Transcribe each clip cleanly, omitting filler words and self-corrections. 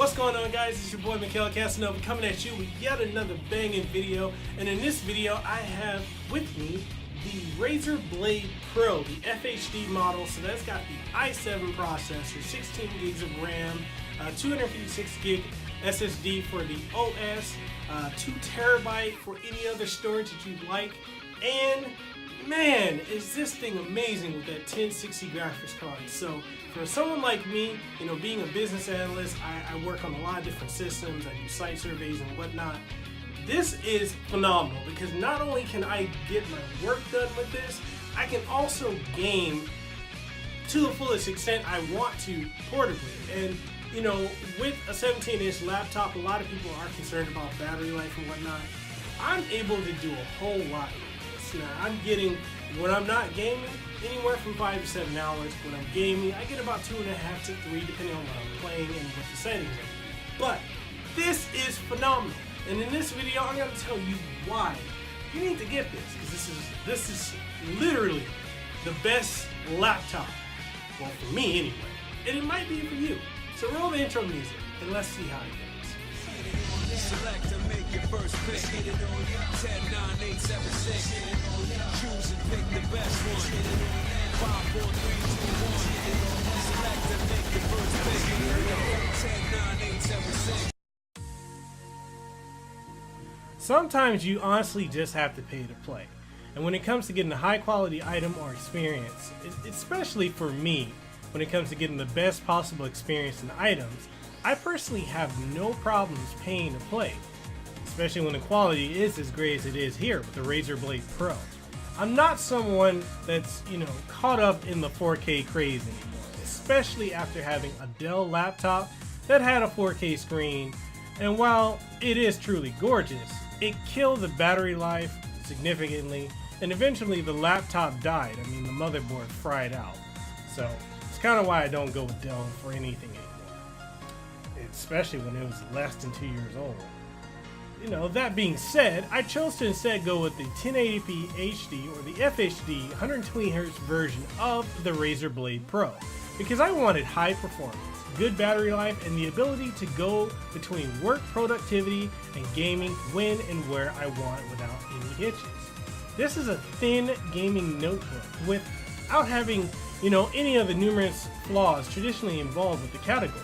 What's going on, guys? It's your boy Mekel Kasanova coming at you with yet another banging video. And in this video, I have with me the Razer Blade Pro, the FHD model. So that's got the i7 processor, 16 gigs of RAM, 256 gig SSD for the OS, 2 terabyte for any other storage that you'd like. And man, is this thing amazing with that 1060 graphics card. So for someone like me, you know, being a business analyst, I work on a lot of different systems, I do site surveys and whatnot. This is phenomenal because not only can I get my work done with this, I can also game to the fullest extent I want to portably. And you know, with a 17-inch laptop, a lot of people are concerned about battery life and whatnot. I'm able to do a whole lot with this. Now, I'm getting, when I'm not gaming, anywhere from 5 to 7 hours. When I'm gaming, I get about 2.5 to 3, depending on what I'm playing and what the settings are. But this is phenomenal. And in this video, I'm going to tell you why you need to get this. Because this is literally the best laptop. Well, for me anyway. And it might be for you. So roll the intro music and let's see how it goes. Select and make your first pick. 10, 9, 8, 7, 6. Choose and pick the best one. 5, 4, 3, 2, 1. Select and make your first pick. 10, 9, 8, 7, 6. Sometimes you honestly just have to pay to play. And when it comes to getting a high quality item or experience, especially for me, when it comes to getting the best possible experience in items, I personally have no problems paying to play, especially when the quality is as great as it is here with the Razer Blade Pro. I'm not someone that's, you know, caught up in the 4K craze anymore, especially after having a Dell laptop that had a 4K screen, and while it is truly gorgeous, it killed the battery life significantly, and eventually the laptop died. I mean, the motherboard fried out. So kind of why I don't go with Dell for anything anymore, especially when it was less than 2 years old. You know, that being said, I chose to instead go with the 1080p HD or the FHD 120Hz version of the Razer Blade Pro because I wanted high performance, good battery life, and the ability to go between work productivity and gaming when and where I want without any hitches. This is a thin gaming notebook without having, you know, any of the numerous flaws traditionally involved with the category.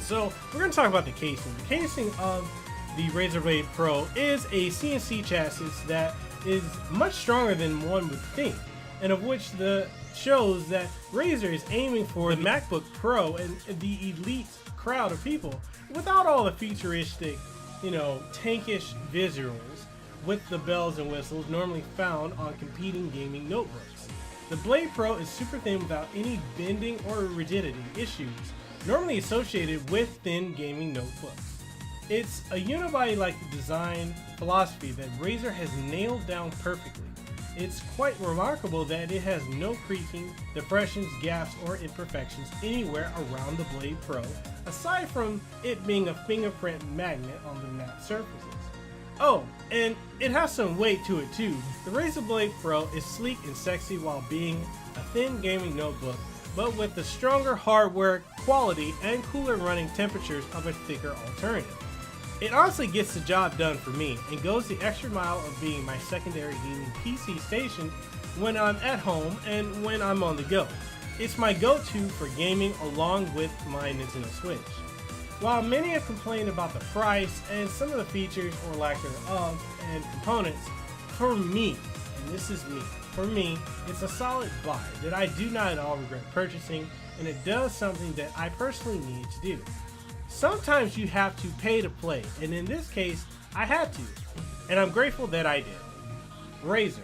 So we're going to talk about the casing. The casing of the Razer Blade Pro is a CNC chassis that is much stronger than one would think, and of which the shows that Razer is aiming for the MacBook Pro and the elite crowd of people without all the futuristic, you know, tankish visuals with the bells and whistles normally found on competing gaming notebooks. The Blade Pro is super thin without any bending or rigidity issues normally associated with thin gaming notebooks. It's a unibody-like design philosophy that Razer has nailed down perfectly. It's quite remarkable that it has no creaking, depressions, gaps, or imperfections anywhere around the Blade Pro, aside from it being a fingerprint magnet on the matte surfaces. Oh, and it has some weight to it too. The Razer Blade Pro is sleek and sexy while being a thin gaming notebook, but with the stronger hardware quality and cooler running temperatures of a thicker alternative. It honestly gets the job done for me and goes the extra mile of being my secondary gaming PC station when I'm at home and when I'm on the go. It's my go-to for gaming along with my Nintendo Switch. While many have complained about the price and some of the features or lack thereof and components, for me, and this is me, for me, it's a solid buy that I do not at all regret purchasing, and it does something that I personally need to do. Sometimes you have to pay to play, and in this case, I had to, and I'm grateful that I did. Razer,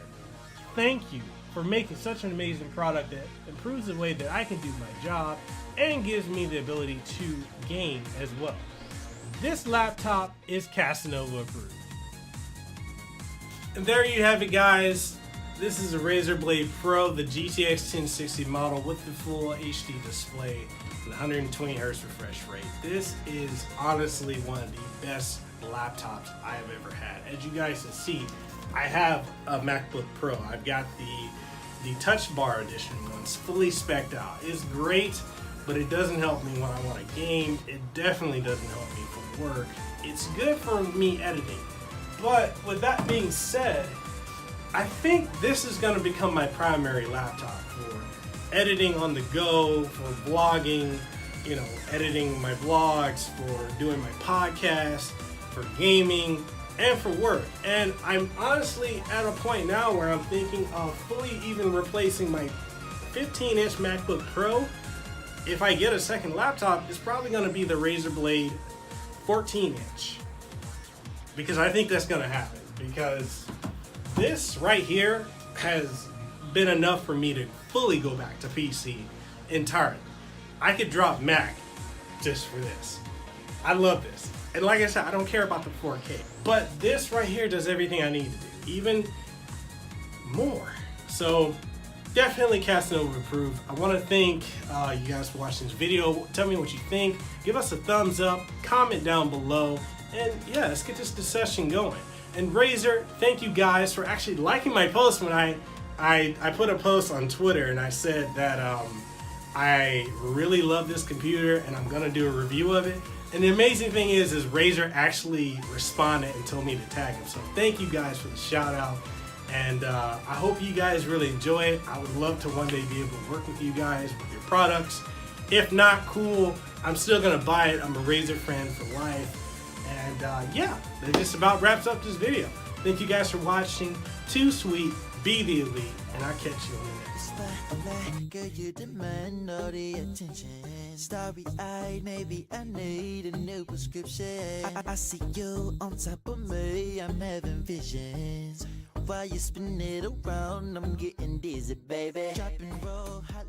thank you for making such an amazing product that improves the way that I can do my job and gives me the ability to game as well. This laptop is Kasanova approved. And there you have it, guys. This is a Razer Blade Pro, the GTX 1060 model with the full HD display and 120Hz refresh rate. This is honestly one of the best laptops I have ever had. As you guys can see, I have a MacBook Pro. I've got the Touch Bar edition one. It's fully spec'd out. It's great but it doesn't help me when I want to game. It definitely doesn't help me for work. It's good for me editing. But with that being said, I think this is going to become my primary laptop for editing on the go, for blogging, you know, editing my blogs, for doing my podcast, for gaming, and for work. And I'm honestly at a point now where I'm thinking of fully even replacing my 15-inch MacBook Pro. If I get a second laptop, it's probably going to be the Razer Blade 14-inch. Because I think that's going to happen. Because this right here has been enough for me to fully go back to PC entirely. I could drop Mac just for this. I love this. And like I said, I don't care about the 4K. But this right here does everything I need to do. Even more. So definitely Kasanova approved. I want to thank you guys for watching this video. Tell me what you think. Give us a thumbs up. Comment down below. And yeah, let's get this discussion going. And Razer, thank you guys for actually liking my post when I put a post on Twitter and I said that I really love this computer and I'm gonna do a review of it. And the amazing thing is Razer actually responded and told me to tag him. So thank you guys for the shout out. And I hope you guys really enjoy it. I would love to one day be able to work with you guys with your products. If not, cool. I'm still gonna buy it. I'm a Razer friend for life. And yeah, that just about wraps up this video. Thank you guys for watching. Too sweet, be the elite, and I'll catch you on the next. Girl, you demand all the attention. Starry-eyed, maybe I need a new prescription. I see you on top of me, I'm having visions. While you spin it around, I'm getting dizzy, baby. Drop and roll.